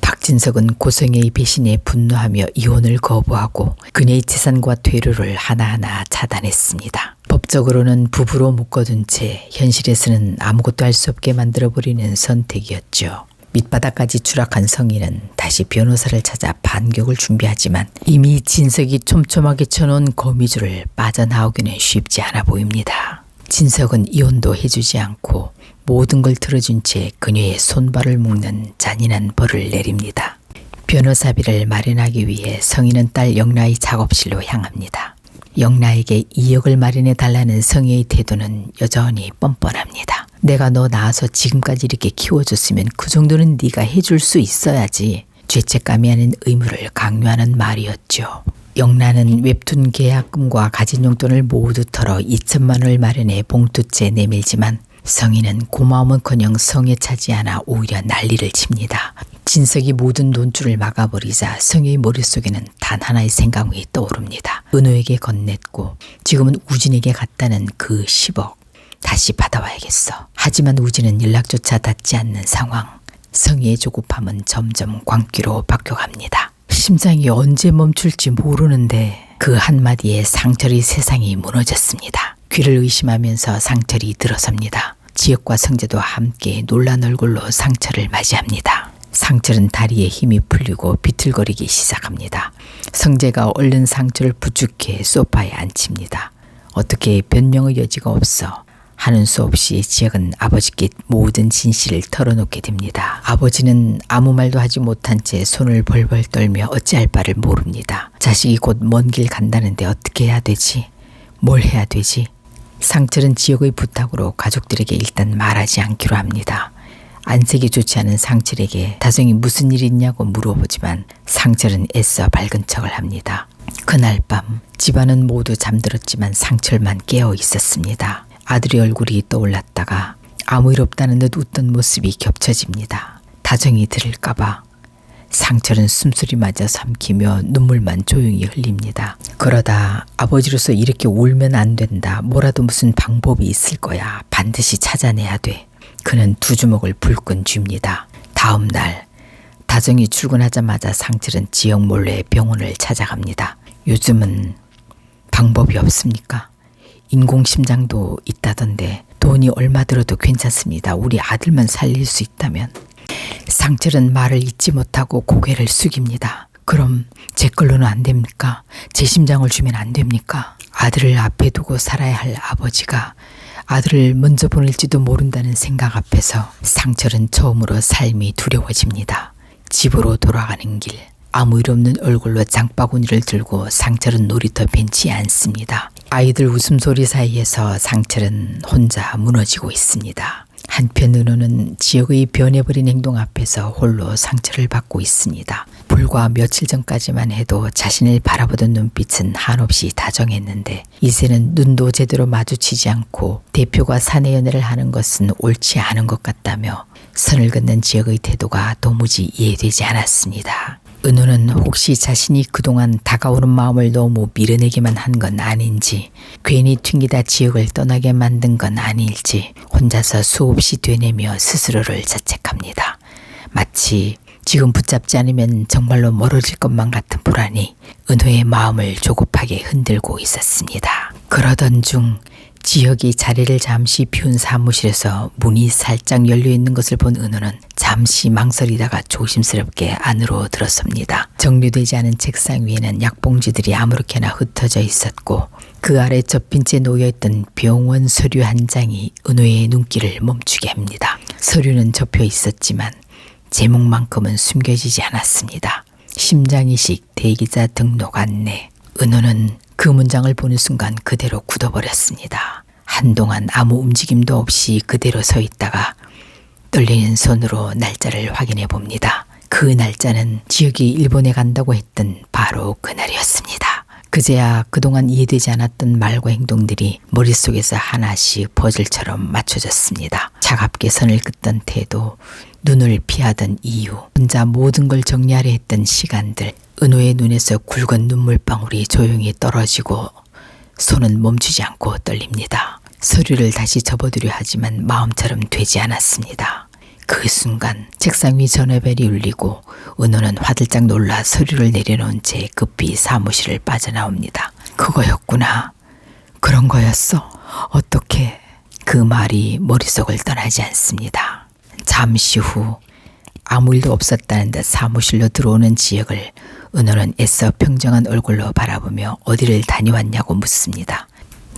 박진석은 고성애의 배신에 분노하며 이혼을 거부하고 그녀의 재산과 퇴로를 하나하나 차단했습니다. 법적으로는 부부로 묶어둔 채 현실에서는 아무것도 할 수 없게 만들어버리는 선택이었죠. 밑바닥까지 추락한 성인은 다시 변호사를 찾아 반격을 준비하지만 이미 진석이 촘촘하게 쳐놓은 거미줄을 빠져나오기는 쉽지 않아 보입니다. 진석은 이혼도 해주지 않고 모든 걸 들어준 채 그녀의 손발을 묶는 잔인한 벌을 내립니다. 변호사비를 마련하기 위해 성인은 딸 영라의 작업실로 향합니다. 영라에게 2억을 마련해 달라는 성희의 태도는 여전히 뻔뻔합니다. 내가 너 낳아서 지금까지 이렇게 키워줬으면 그 정도는 네가 해줄 수 있어야지. 죄책감이 아닌 의무를 강요하는 말이었죠. 영란은 웹툰 계약금과 가진 용돈을 모두 털어 2천만 원을 마련해 봉투째 내밀지만 성인은 고마움은커녕 성에 차지 않아 오히려 난리를 칩니다. 진석이 모든 돈줄을 막아버리자 성의 머릿속에는 단 하나의 생각이 떠오릅니다. 은호에게 건넸고 지금은 우진에게 갔다는 그 10억 다시 받아와야겠어. 하지만 우진은 연락조차 닿지 않는 상황. 성희의 조급함은 점점 광기로 바뀌어갑니다. 심장이 언제 멈출지 모르는데 그 한마디에 상철의 세상이 무너졌습니다. 귀를 의심하면서 상철이 들어섭니다. 지혁과 성재도 함께 놀란 얼굴로 상철을 맞이합니다. 상철은 다리에 힘이 풀리고 비틀거리기 시작합니다. 성재가 얼른 상철을 부축해 소파에 앉힙니다. 어떻게 변명의 여지가 없어 하는 수 없이 지혁은 아버지께 모든 진실을 털어놓게 됩니다. 아버지는 아무 말도 하지 못한 채 손을 벌벌 떨며 어찌할 바를 모릅니다. 자식이 곧 먼 길 간다는데 어떻게 해야 되지? 뭘 해야 되지? 상철은 지혁의 부탁으로 가족들에게 일단 말하지 않기로 합니다. 안색이 좋지 않은 상철에게 다정히 무슨 일 있냐고 물어보지만 상철은 애써 밝은 척을 합니다. 그날 밤 집안은 모두 잠들었지만 상철만 깨어 있었습니다. 아들의 얼굴이 떠올랐다가 아무 일 없다는 듯 웃던 모습이 겹쳐집니다. 다정이 들을까봐 상철은 숨소리마저 삼키며 눈물만 조용히 흘립니다. 그러다 아버지로서 이렇게 울면 안 된다. 뭐라도 무슨 방법이 있을 거야. 반드시 찾아내야 돼. 그는 두 주먹을 불끈 쥡니다. 다음 날 다정이 출근하자마자 상철은 지역 몰래 병원을 찾아갑니다. 요즘은 방법이 없습니까? 인공심장도 있다던데 돈이 얼마 들어도 괜찮습니다. 우리 아들만 살릴 수 있다면. 상철은 말을 잇지 못하고 고개를 숙입니다. 그럼 제 걸로는 안 됩니까? 제 심장을 주면 안 됩니까? 아들을 앞에 두고 살아야 할 아버지가 아들을 먼저 보낼지도 모른다는 생각 앞에서 상철은 처음으로 삶이 두려워집니다. 집으로 돌아가는 길 아무 일 없는 얼굴로 장바구니를 들고 상철은 놀이터 벤치에 앉습니다. 아이들 웃음소리 사이에서 상철은 혼자 무너지고 있습니다. 한편 은호는 지역의 변해버린 행동 앞에서 홀로 상처를 받고 있습니다. 불과 며칠 전까지만 해도 자신을 바라보던 눈빛은 한없이 다정했는데 이제는 눈도 제대로 마주치지 않고 대표가 사내 연애를 하는 것은 옳지 않은 것 같다며 선을 긋는 지역의 태도가 도무지 이해되지 않았습니다. 은호는 혹시 자신이 그동안 다가오는 마음을 너무 밀어내기만 한 건 아닌지 괜히 튕기다 지역을 떠나게 만든 건 아닐지 혼자서 수없이 되뇌며 스스로를 자책합니다. 마치 지금 붙잡지 않으면 정말로 멀어질 것만 같은 불안이 은호의 마음을 조급하게 흔들고 있었습니다. 그러던 중 지혁이 자리를 잠시 비운 사무실에서 문이 살짝 열려있는 것을 본 은호는 잠시 망설이다가 조심스럽게 안으로 들어섭니다. 정리되지 않은 책상 위에는 약봉지들이 아무렇게나 흩어져 있었고 그 아래 접힌 채 놓여있던 병원 서류 한 장이 은호의 눈길을 멈추게 합니다. 서류는 접혀 있었지만 제목만큼은 숨겨지지 않았습니다. 심장이식 대기자 등록 안내. 은호는 그 문장을 보는 순간 그대로 굳어버렸습니다. 한동안 아무 움직임도 없이 그대로 서 있다가 떨리는 손으로 날짜를 확인해 봅니다. 그 날짜는 지역이 일본에 간다고 했던 바로 그날이었습니다. 그제야 그동안 이해되지 않았던 말과 행동들이 머릿속에서 하나씩 퍼즐처럼 맞춰졌습니다. 차갑게 선을 긋던 태도, 눈을 피하던 이유, 혼자 모든 걸 정리하려 했던 시간들, 은호의 눈에서 굵은 눈물방울이 조용히 떨어지고 손은 멈추지 않고 떨립니다. 서류를 다시 접어두려 하지만 마음처럼 되지 않았습니다. 그 순간 책상 위 전화벨이 울리고 은호는 화들짝 놀라 서류를 내려놓은 채 급히 사무실을 빠져나옵니다. 그거였구나. 그런 거였어. 어떻게? 그 말이 머릿속을 떠나지 않습니다. 잠시 후 아무 일도 없었다는 듯 사무실로 들어오는 지혁을 은호는 애써 평정한 얼굴로 바라보며 어디를 다녀왔냐고 묻습니다.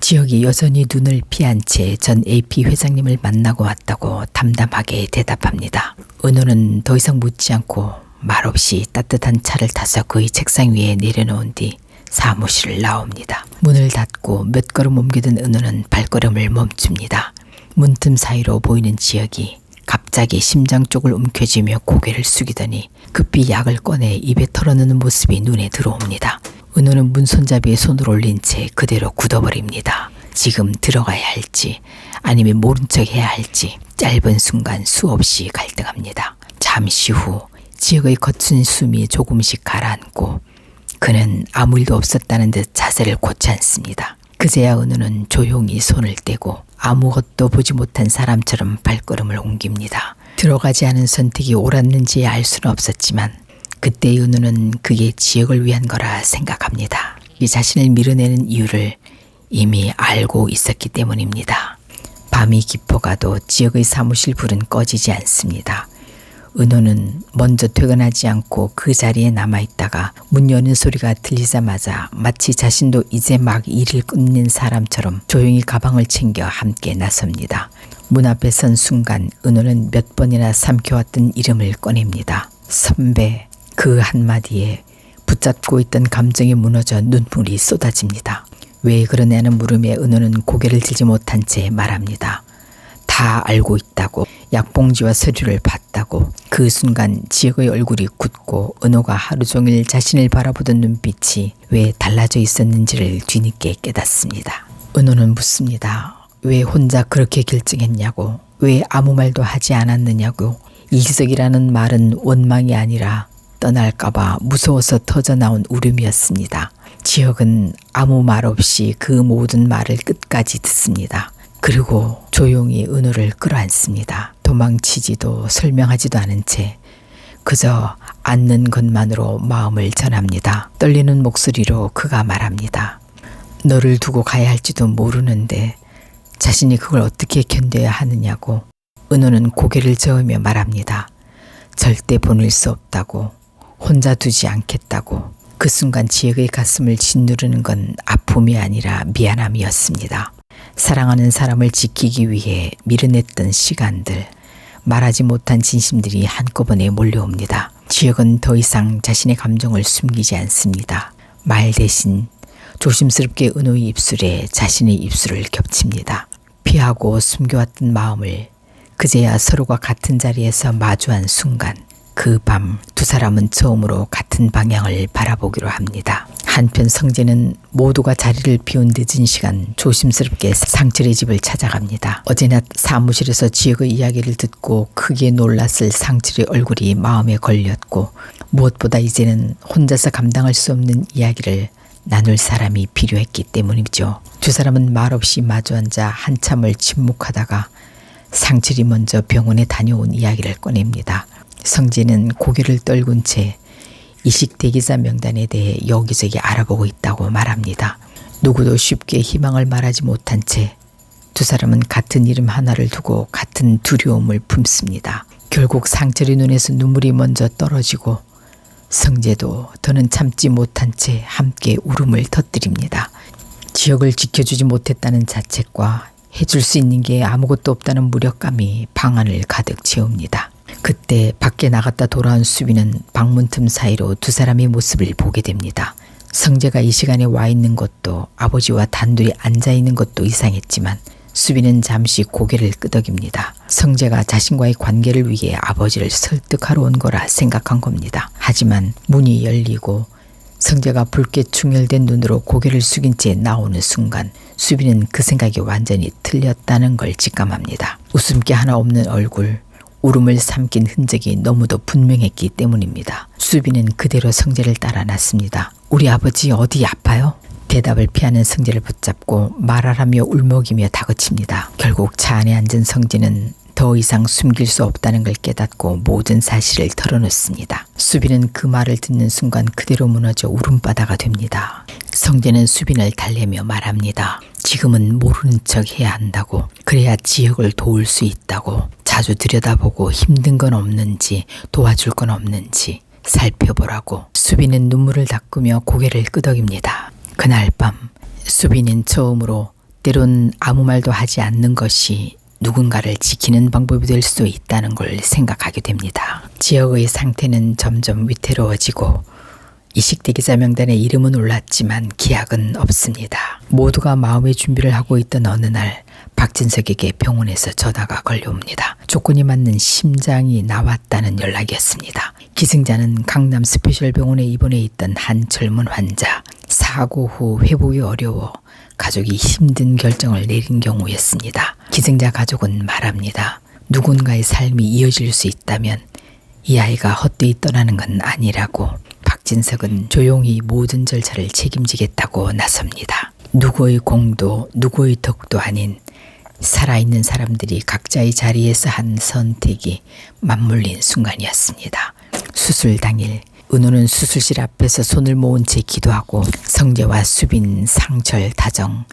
지혁이 여전히 눈을 피한 채 전 AP 회장님을 만나고 왔다고 담담하게 대답합니다. 은호는 더 이상 묻지 않고 말없이 따뜻한 차를 타서 그의 책상 위에 내려놓은 뒤 사무실을 나옵니다. 문을 닫고 몇 걸음 옮겨든 은호는 발걸음을 멈춥니다. 문틈 사이로 보이는 지혁이 갑자기 심장 쪽을 움켜쥐며 고개를 숙이더니 급히 약을 꺼내 입에 털어넣는 모습이 눈에 들어옵니다. 은호는 문 손잡이에 손을 올린 채 그대로 굳어버립니다. 지금 들어가야 할지 아니면 모른 척 해야 할지 짧은 순간 수없이 갈등합니다. 잠시 후 지혁의 거친 숨이 조금씩 가라앉고 그는 아무 일도 없었다는 듯 자세를 고치 않습니다. 그제야 은호는 조용히 손을 떼고 아무것도 보지 못한 사람처럼 발걸음을 옮깁니다. 들어가지 않은 선택이 옳았는지 알 수는 없었지만 그때의 은호는 그게 지역을 위한 거라 생각합니다. 이 자신을 밀어내는 이유를 이미 알고 있었기 때문입니다. 밤이 깊어가도 지역의 사무실 불은 꺼지지 않습니다. 은호는 먼저 퇴근하지 않고 그 자리에 남아있다가 문 여는 소리가 들리자마자 마치 자신도 이제 막 일을 끝낸 사람처럼 조용히 가방을 챙겨 함께 나섭니다. 문 앞에 선 순간 은호는 몇 번이나 삼켜왔던 이름을 꺼냅니다. 선배. 그 한마디에 붙잡고 있던 감정이 무너져 눈물이 쏟아집니다. 왜 그러냐는 물음에 은호는 고개를 들지 못한 채 말합니다. 다 알고 있다고. 약봉지와 서류를 봤다고. 그 순간 지혁의 얼굴이 굳고 은호가 하루 종일 자신을 바라보던 눈빛이 왜 달라져 있었는지를 뒤늦게 깨닫습니다. 은호는 묻습니다. 왜 혼자 그렇게 결정했냐고. 왜 아무 말도 하지 않았느냐고. 이기석이라는 말은 원망이 아니라 떠날까봐 무서워서 터져나온 울음이었습니다. 지혁은 아무 말 없이 그 모든 말을 끝까지 듣습니다. 그리고 조용히 은호를 끌어안습니다. 도망치지도 설명하지도 않은 채 그저 앉는 것만으로 마음을 전합니다. 떨리는 목소리로 그가 말합니다. 너를 두고 가야 할지도 모르는데 자신이 그걸 어떻게 견뎌야 하느냐고. 은호는 고개를 저으며 말합니다. 절대 보낼 수 없다고. 혼자 두지 않겠다고. 그 순간 지혁의 가슴을 짓누르는 건 아픔이 아니라 미안함이었습니다. 사랑하는 사람을 지키기 위해 밀어냈던 시간들, 말하지 못한 진심들이 한꺼번에 몰려옵니다. 지혁은 더 이상 자신의 감정을 숨기지 않습니다. 말 대신 조심스럽게 은호의 입술에 자신의 입술을 겹칩니다. 피하고 숨겨왔던 마음을 그제야 서로가 같은 자리에서 마주한 순간 그 밤 두 사람은 처음으로 같은 방향을 바라보기로 합니다. 한편 성재는 모두가 자리를 비운 늦은 시간 조심스럽게 상철의 집을 찾아갑니다. 어제나 사무실에서 지혁의 이야기를 듣고 크게 놀랐을 상철의 얼굴이 마음에 걸렸고 무엇보다 이제는 혼자서 감당할 수 없는 이야기를 나눌 사람이 필요했기 때문이죠. 두 사람은 말없이 마주 앉아 한참을 침묵하다가 상철이 먼저 병원에 다녀온 이야기를 꺼냅니다. 성재는 고개를 떨군 채 이식 대기자 명단에 대해 여기저기 알아보고 있다고 말합니다. 누구도 쉽게 희망을 말하지 못한 채 두 사람은 같은 이름 하나를 두고 같은 두려움을 품습니다. 결국 상철의 눈에서 눈물이 먼저 떨어지고 성재도 더는 참지 못한 채 함께 울음을 터뜨립니다. 지역을 지켜주지 못했다는 자책과 해줄 수 있는 게 아무것도 없다는 무력감이 방 안을 가득 채웁니다. 그때 밖에 나갔다 돌아온 수빈은 방문 틈 사이로 두 사람의 모습을 보게 됩니다. 성재가 이 시간에 와 있는 것도 아버지와 단둘이 앉아 있는 것도 이상했지만 수빈은 잠시 고개를 끄덕입니다. 성재가 자신과의 관계를 위해 아버지를 설득하러 온 거라 생각한 겁니다. 하지만 문이 열리고 성재가 붉게 충혈된 눈으로 고개를 숙인 채 나오는 순간 수빈은 그 생각이 완전히 틀렸다는 걸 직감합니다. 웃음기 하나 없는 얼굴, 울음을 삼킨 흔적이 너무도 분명했기 때문입니다. 수빈은 그대로 성재를 따라 났습니다. 우리 아버지 어디 아파요? 대답을 피하는 성재를 붙잡고 말하라며 울먹이며 다그칩니다. 결국 차 안에 앉은 성재는 더 이상 숨길 수 없다는 걸 깨닫고 모든 사실을 털어놓습니다. 수빈은 그 말을 듣는 순간 그대로 무너져 울음바다가 됩니다. 성재는 수빈을 달래며 말합니다. 지금은 모르는 척 해야 한다고. 그래야 지혁을 도울 수 있다고. 자주 들여다보고 힘든 건 없는지 도와줄 건 없는지 살펴보라고. 수빈은 눈물을 닦으며 고개를 끄덕입니다. 그날 밤 수빈은 처음으로 때론 아무 말도 하지 않는 것이 누군가를 지키는 방법이 될 수 있다는 걸 생각하게 됩니다. 지혁의 상태는 점점 위태로워지고 이식대기자 명단에 이름은 올랐지만 기약은 없습니다. 모두가 마음의 준비를 하고 있던 어느 날 박진석에게 병원에서 전화가 걸려옵니다. 조건이 맞는 심장이 나왔다는 연락이었습니다. 기증자는 강남 스페셜병원에 입원해 있던 한 젊은 환자. 사고 후 회복이 어려워 가족이 힘든 결정을 내린 경우였습니다. 기증자 가족은 말합니다. 누군가의 삶이 이어질 수 있다면 이 아이가 헛되이 떠나는 건 아니라고. 박진석은 조용히 모든 절차를 책임지겠다고 나섭니다. 누구의 공도 누구의 덕도 아닌 살아있는 사람들이 각자의 자리에서 한 선택이 맞물린 순간이었습니다. 수술 당일 은호는 수술실 앞에서 손을 모은 채 기도하고 성재와 수빈, 상철, 다정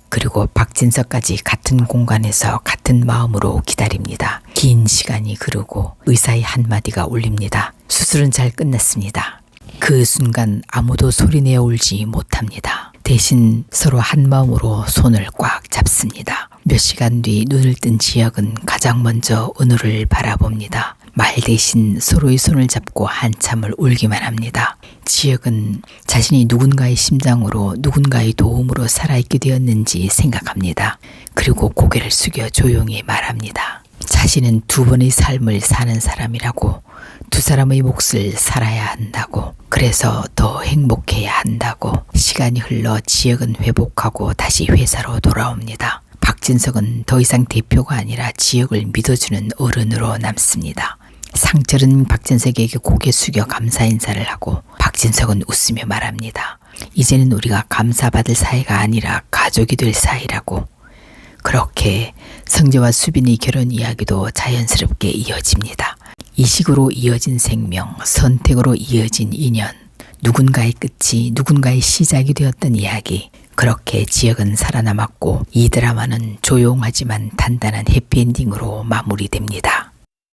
그리고 박진석까지 같은 공간에서 같은 마음으로 기다립니다. 긴 시간이 흐르고 의사의 한마디가 울립니다. 수술은 잘 끝났습니다. 그 순간 아무도 소리내어 울지 못합니다. 대신 서로 한 마음으로 손을 꽉 잡습니다. 몇 시간 뒤 눈을 뜬 지혁은 가장 먼저 은호를 바라봅니다. 말 대신 서로의 손을 잡고 한참을 울기만 합니다. 지혁은 자신이 누군가의 심장으로 누군가의 도움으로 살아있게 되었는지 생각합니다. 그리고 고개를 숙여 조용히 말합니다. 자신은 두 번의 삶을 사는 사람이라고. 두 사람의 몫을 살아야 한다고. 그래서 더 행복해야 한다고. 시간이 흘러 지혁은 회복하고 다시 회사로 돌아옵니다. 박진석은 더 이상 대표가 아니라 지혁을 믿어주는 어른으로 남습니다. 상철은 박진석에게 고개 숙여 감사 인사를 하고 박진석은 웃으며 말합니다. 이제는 우리가 감사받을 사이가 아니라 가족이 될 사이라고. 그렇게 성재와 수빈의 결혼 이야기도 자연스럽게 이어집니다. 이식으로 이어진 생명, 선택으로 이어진 인연, 누군가의 끝이 누군가의 시작이 되었던 이야기. 그렇게 지혁은 살아남았고 이 드라마는 조용하지만 단단한 해피엔딩으로 마무리됩니다.